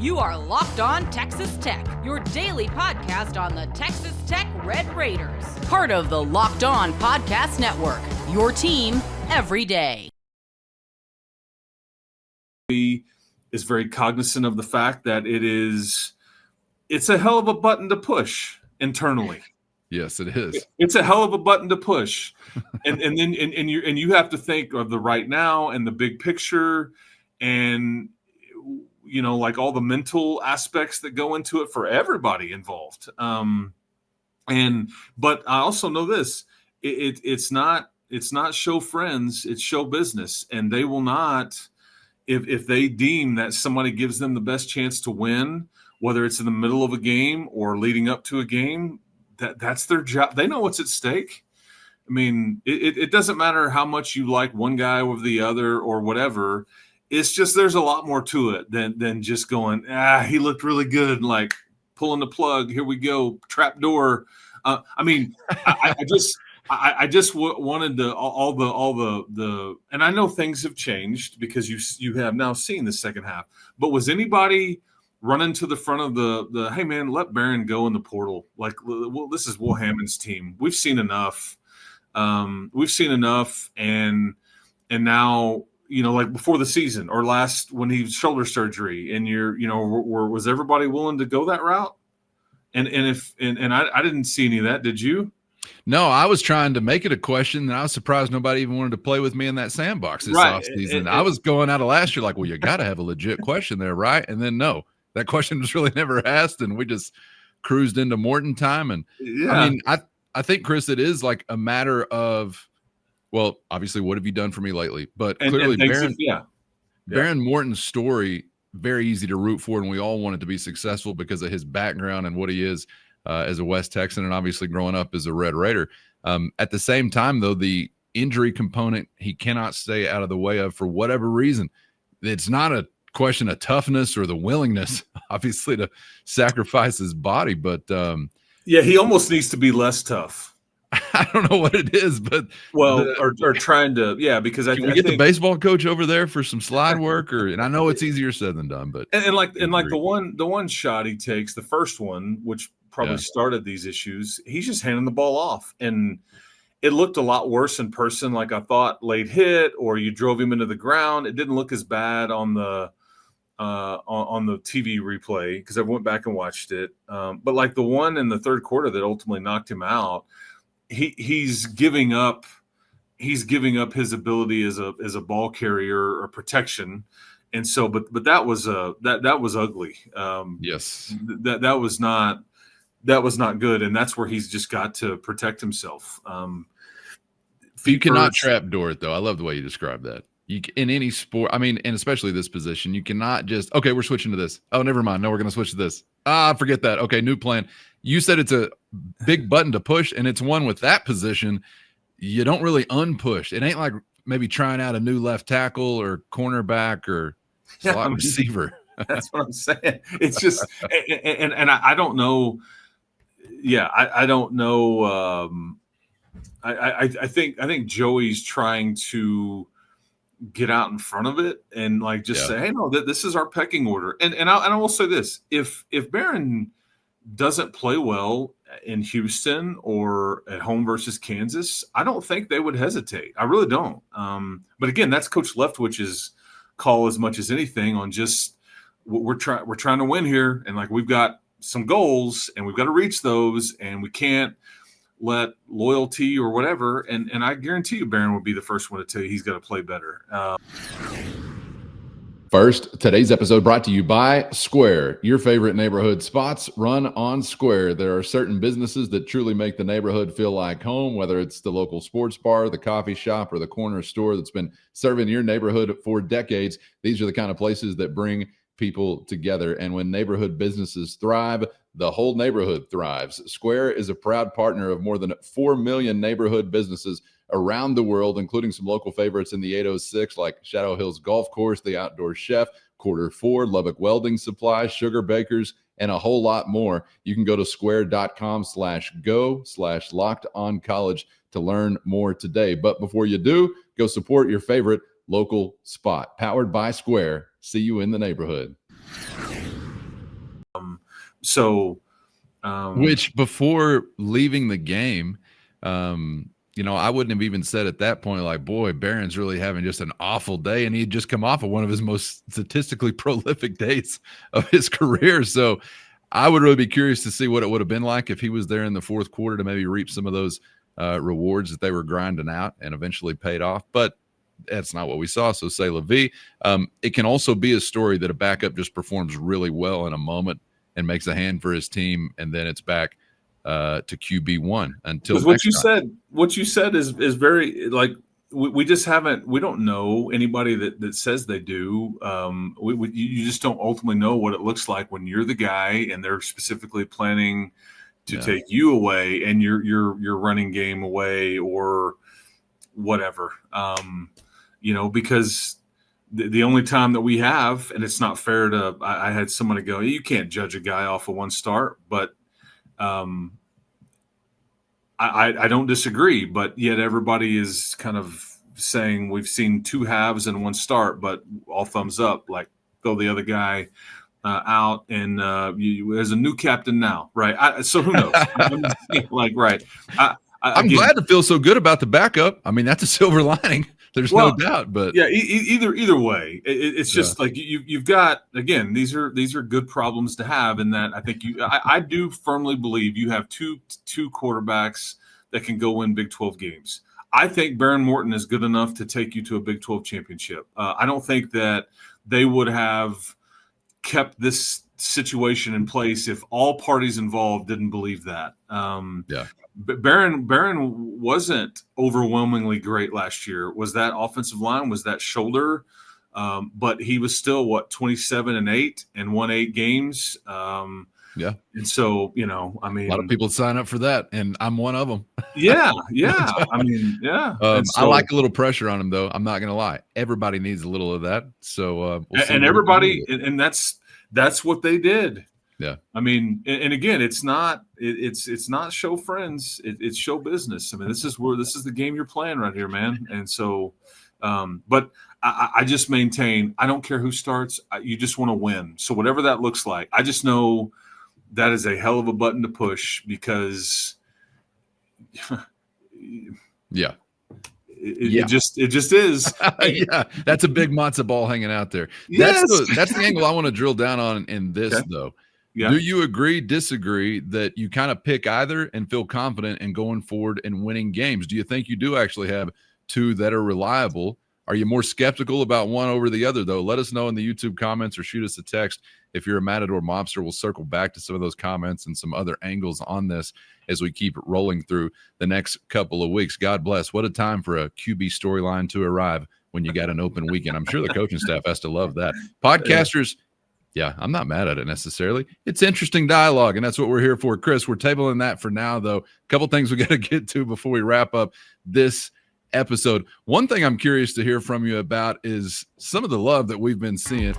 You are Locked On Texas Tech, your daily podcast on the Texas Tech Red Raiders. Part of the Locked On Podcast Network, your team every day. He is very cognizant of the fact that it's a hell of a button to push internally. Yes, it is. It's a hell of a button to push, and then you have to think of the right now and the big picture, and like all the mental aspects that go into it for everybody involved. But I also know this: it's not show friends, it's show business, and they will not. If they deem that somebody gives them the best chance to win, whether it's in the middle of a game or leading up to a game, that's their job. They know what's at stake. I mean, it doesn't matter how much you like one guy over the other or whatever. It's just there's a lot more to it than just going, he looked really good, like pulling the plug. Here we go, trap door. I just wanted to all the and I know things have changed because you have now seen the second half. But was anybody running to the front of the hey man, let Barron go in the portal? Like, well, this is Will Hammond's team. We've seen enough. And now like before the season or last when he was shoulder surgery, and was everybody willing to go that route? And I didn't see any of that. Did you? No, I was trying to make it a question, and I was surprised nobody even wanted to play with me in that sandbox this offseason. I was going out of last year like, well, you got to have a legit question there, right? And then no, that question was really never asked, and we just cruised into Morton time. And yeah. I mean, I think, Chris, it is like a matter of, well, obviously, what have you done for me lately? But clearly, Barron Morton's story, very easy to root for, and we all want it to be successful because of his background and what he is as a West Texan, and obviously growing up as a Red Raider. At the same time, though, the injury component he cannot stay out of the way of for whatever reason. It's not a question of toughness or the willingness, obviously, to sacrifice his body, but he almost needs to be less tough. I don't know what it is, but or trying to, because I think the baseball coach over there for some slide work, and I know it's easier said than done, but like the one shot he takes, the first one, which probably started these issues, he's just handing the ball off, and it looked a lot worse in person. Like I thought, late hit, or you drove him into the ground. It didn't look as bad on the TV replay because I went back and watched it. But like the one in the third quarter that ultimately knocked him out, he's giving up his ability as a ball carrier or protection. And so, but that was that was ugly. Yes, that was not good, and that's where he's just got to protect himself. You cannot trapdoor it, though. I love the way you describe that. In any sport, I mean, and especially this position, you cannot just, okay, we're switching to this. Oh, never mind. No, we're going to switch to this. Forget that. Okay, new plan. You said it's a big button to push, and it's one with that position. You don't really unpush. It ain't like maybe trying out a new left tackle or cornerback or slot receiver. That's what I'm saying. It's just, and I don't know. Yeah, I don't know. I think Joey's trying to get out in front of it and like just say, hey, no, this is our pecking order. And I will say this: if Barron doesn't play well in Houston or at home versus Kansas, I don't think they would hesitate. I really don't. But again, that's Coach Leftwich's call as much as anything on just we're trying to win here, and like we've got some goals and we've got to reach those, and we can't let loyalty or whatever. And I guarantee you Barron would be the first one to tell you he's got to play better. First, today's episode brought to you by Square. Your favorite neighborhood spots run on Square. There are certain businesses that truly make the neighborhood feel like home, whether it's the local sports bar, the coffee shop, or the corner store that's been serving your neighborhood for decades. These are the kind of places that bring people together. And when neighborhood businesses thrive, the whole neighborhood thrives. Square is a proud partner of more than 4 million neighborhood businesses around the world, including some local favorites in the 806 like Shadow Hills Golf Course, The Outdoor Chef, Quarter 4, Lubbock Welding Supply, Sugar Bakers, and a whole lot more. You can go to square.com/go/lockedoncollege to learn more today. But before you do, go support your favorite local spot. Powered by Square. See you in the neighborhood. Which before leaving the game, I wouldn't have even said at that point, like, boy, Barron's really having just an awful day. And he'd just come off of one of his most statistically prolific days of his career. So I would really be curious to see what it would have been like if he was there in the fourth quarter to maybe reap some of those rewards that they were grinding out and eventually paid off. But that's not what we saw. So say la vie. It can also be a story that a backup just performs really well in a moment and makes a hand for his team, and then it's back to QB1 until what you said is very, like, we just haven't, we don't know anybody that says they do. You just don't ultimately know what it looks like when you're the guy and they're specifically planning to take you away and your running game away or whatever. Because the only time that we have, and it's not fair to, I had somebody go, you can't judge a guy off of one start, but I don't disagree, but yet everybody is kind of saying we've seen two halves and one start, but all thumbs up, like throw the other guy out, and there's a new captain now, right? So who knows? Right. I'm glad to feel so good about the backup. I mean, that's a silver lining. There's no doubt, but yeah, either way, it's just like you've got, again, these are good problems to have. In that, I think I do firmly believe you have two quarterbacks that can go win Big 12 games. I think Barron Morton is good enough to take you to a Big 12 championship. I don't think that they would have kept this situation in place if all parties involved didn't believe that. But Barron wasn't overwhelmingly great last year. Was that offensive line? Was that shoulder? But he was still 27-8 and won 8 games. And so, I mean, a lot of people sign up for that, and I'm one of them. Yeah. I mean, yeah. I like a little pressure on him, though. I'm not going to lie. Everybody needs a little of that. So, and everybody, and that's what they did. Yeah. I mean, and again, it's not show friends. It's show business. I mean, this is the game you're playing right here, man. And so, but I just maintain, I don't care who starts. You just want to win. So whatever that looks like, I just know that is a hell of a button to push because it just is. Yeah, that's a big matzo ball hanging out there. Yes. That's the angle I want to drill down on in this, though. Yeah. Do you agree, disagree that you kind of pick either and feel confident in going forward and winning games? Do you think you do actually have two that are reliable? Are you more skeptical about one over the other, though? Let us know in the YouTube comments or shoot us a text. If you're a Matador Mobster, we'll circle back to some of those comments and some other angles on this as we keep rolling through the next couple of weeks. God bless. What a time for a QB storyline to arrive when you got an open weekend. I'm sure the coaching staff has to love that. Podcasters, yeah, I'm not mad at it necessarily. It's interesting dialogue, and that's what we're here for. Chris, we're tabling that for now, though. A couple things we got to get to before we wrap up this episode. One thing I'm curious to hear from you about is some of the love that we've been seeing